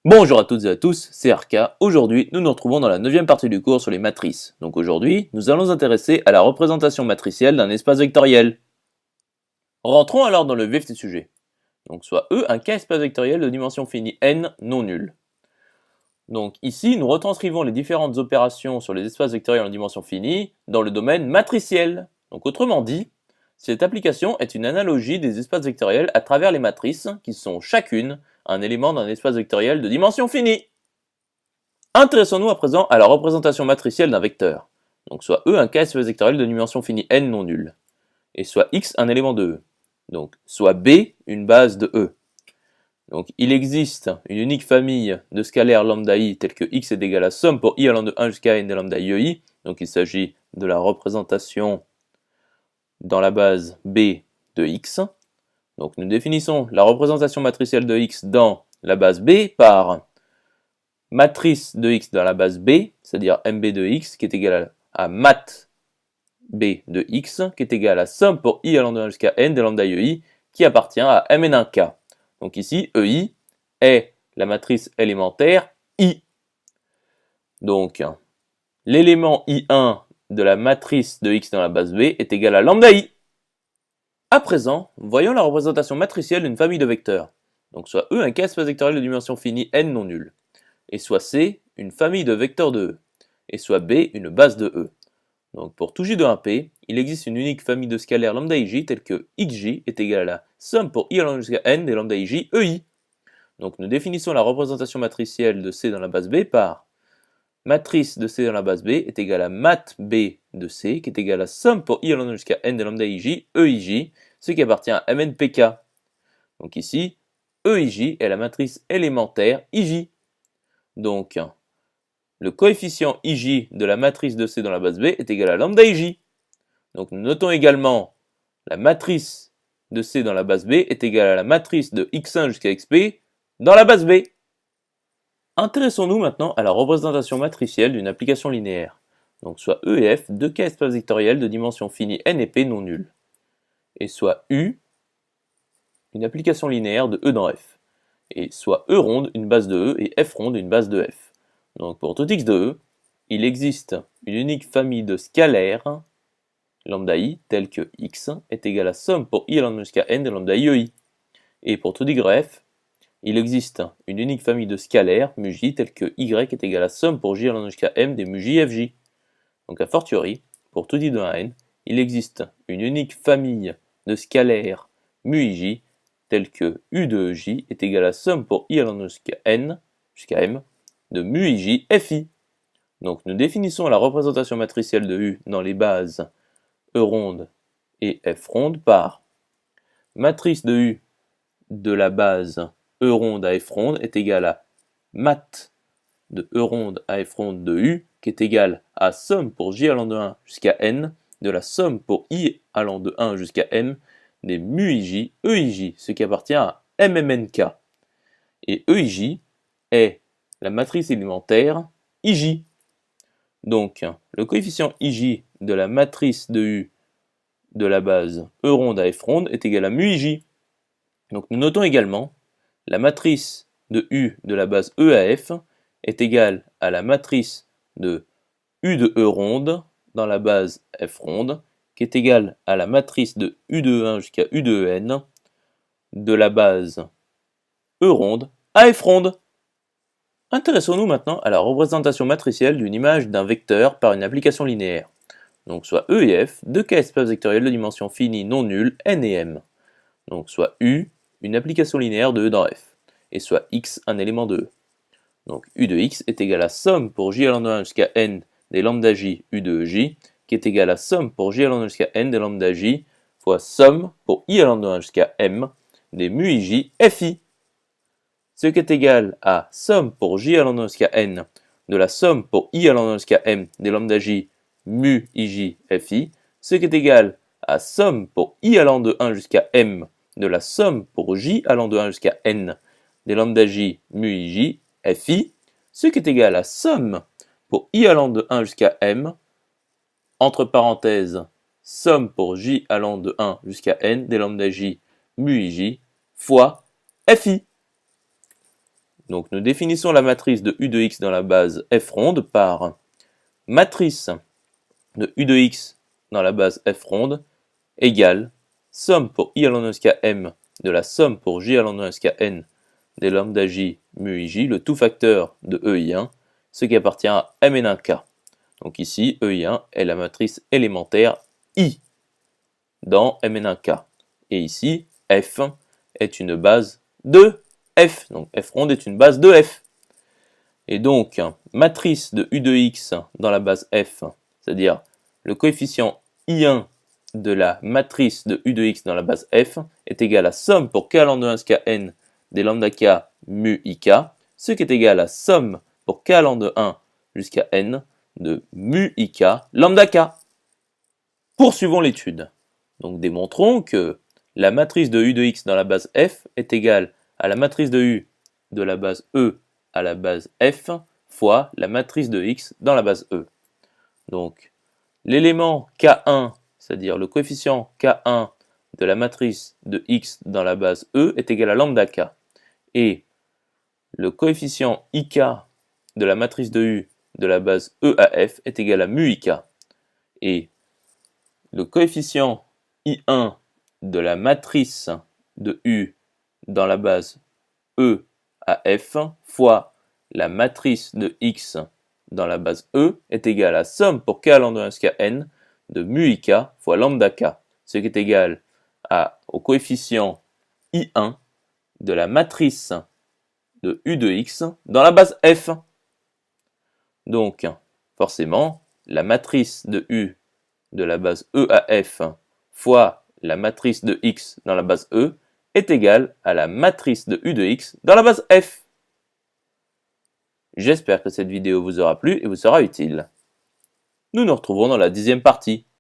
Bonjour à toutes et à tous, c'est Arca. Aujourd'hui, nous nous retrouvons dans la 9e partie du cours sur les matrices. Donc aujourd'hui, nous allons nous intéresser à la représentation matricielle d'un espace vectoriel. Rentrons alors dans le vif du sujet. Donc soit E un K-espace vectoriel de dimension finie n non nul. Donc ici, nous retranscrivons les différentes opérations sur les espaces vectoriels en dimension finie dans le domaine matriciel. Donc autrement dit, cette application est une analogie des espaces vectoriels à travers les matrices qui sont chacune un élément d'un espace vectoriel de dimension finie. Intéressons-nous à présent à la représentation matricielle d'un vecteur. Donc soit E un K-espace vectoriel de dimension finie n non nul, et soit X un élément de E. Donc soit B une base de E. Donc il existe une unique famille de scalaires lambda i telle que X est égal à somme pour i allant de 1 jusqu'à n de lambda i. Donc il s'agit de la représentation dans la base B de X. Donc nous définissons la représentation matricielle de X dans la base B par matrice de X dans la base B, c'est-à-dire MB de X qui est égal à mat B de X qui est égal à somme pour I allant de 1 jusqu'à N de lambda i qui appartient à Mn1K. Donc ici EI est la matrice élémentaire I. Donc l'élément I1 de la matrice de X dans la base B est égal à lambda I. À présent, voyons la représentation matricielle d'une famille de vecteurs. Donc soit E un K-espace vectoriel de dimension finie n non nul, et soit C une famille de vecteurs de E, et soit B une base de E. Donc pour tout j de 1P, il existe une unique famille de scalaires lambda ij telle que xj est égal à la somme pour i allant jusqu'à n des lambda ij EI. Donc nous définissons la représentation matricielle de C dans la base B par matrice de C dans la base B est égale à mat B de C qui est égal à somme pour i allant jusqu'à n de lambda ij EIJ, ce qui appartient à MNPK. Donc ici, EIJ est la matrice élémentaire IJ. Donc le coefficient IJ de la matrice de C dans la base B est égal à lambda IJ. Donc nous notons également la matrice de C dans la base B est égale à la matrice de x1 jusqu'à xp dans la base B. Intéressons-nous maintenant à la représentation matricielle d'une application linéaire. Donc soit E et F, deux cas espaces vectoriels de dimension finie n et p non nuls. Et soit U, une application linéaire de E dans F. Et soit E ronde, une base de E, et F ronde, une base de F. Donc pour tout x de E, il existe une unique famille de scalaires lambda i telle que x est égal à somme pour i allant jusqu'à n de lambda i EI. Et pour tout y f, il existe une unique famille de scalaires mu j telle que y est égal à somme pour j allant jusqu'à m des mu j fj. Donc a fortiori, pour tout i de 1n, il existe une unique famille de scalaires mu ij telle que u de j est égal à somme pour i allant jusqu'à n, jusqu'à m, de mu ij fi. Donc nous définissons la représentation matricielle de u dans les bases E ronde et F ronde par matrice de U de la base E ronde à F ronde est égale à mat de E ronde à F ronde de U qui est égal à somme pour j allant de 1 jusqu'à n de la somme pour i allant de 1 jusqu'à m des mu ij EIJ, ce qui appartient à MMNK. Et EIJ est la matrice élémentaire IJ. Donc le coefficient IJ de la matrice de U de la base E ronde à F ronde est égal à mu ij. Donc nous notons également la matrice de U de la base E à F est égale à la matrice de U de E ronde dans la base F ronde qui est égale à la matrice de U de E1 jusqu'à U de En de la base E ronde à F ronde. Intéressons-nous maintenant à la représentation matricielle d'une image d'un vecteur par une application linéaire. Donc soit E et F, deux cas espaces vectoriels de dimension finie non nulle n et m. Donc soit U, une application linéaire de E dans F, et soit X, un élément de E. Donc U de X est égal à somme pour j allant de 1 jusqu'à n des lambda j U de j, qui est égal à somme pour j allant de 1 jusqu'à n des lambda j, fois somme pour i allant de 1 jusqu'à m des mu ij fi. Ce qui est égal à somme pour j allant de 1 jusqu'à n de la somme pour i allant de 1 jusqu'à m des lambda j mu ij fi, ce qui est égal à somme pour i allant de 1 jusqu'à m de la somme pour j allant de 1 jusqu'à n des lambda j mu ij fi, ce qui est égal à somme pour i allant de 1 jusqu'à m, entre parenthèses, somme pour j allant de 1 jusqu'à n des lambda j mu ij fois fi. Donc nous définissons la matrice de U de x dans la base f ronde par matrice de U de x dans la base f ronde égale somme pour i allant de 1 jusqu'à m de la somme pour j allant de 1 jusqu'à n des lambda j mu ij, le tout facteur de EI1, ce qui appartient à Mn1k. Donc ici, EI1 est la matrice élémentaire I dans Mn1k. Et ici, F est une base de F. Donc F ronde est une base de F. Et donc, matrice de U de x dans la base F, c'est-à-dire le coefficient I1 de la matrice de U de x dans la base F, est égal à somme pour k allant de 1 jusqu'à n des lambda k mu ik, ce qui est égal à somme pour k allant de 1 jusqu'à n de mu ik lambda k. Poursuivons l'étude. Donc démontrons que la matrice de U de x dans la base F est égale à la matrice de U de la base E à la base F fois la matrice de x dans la base E. Donc l'élément K1, c'est-à-dire le coefficient K1 de la matrice de x dans la base E est égal à lambda k. Et le coefficient ik de la matrice de U de la base E à F est égal à mu ik. Et le coefficient I1 de la matrice de U dans la base E à F fois la matrice de x dans la base E est égal à somme pour k allant de 1 jusqu'à n de mu ik fois lambda k, ce qui est égal au coefficient I1 de la matrice de U de x dans la base F. Donc, forcément, la matrice de U de la base E à F fois la matrice de x dans la base E est égale à la matrice de U de x dans la base F. J'espère que cette vidéo vous aura plu et vous sera utile. Nous nous retrouvons dans la 10e partie.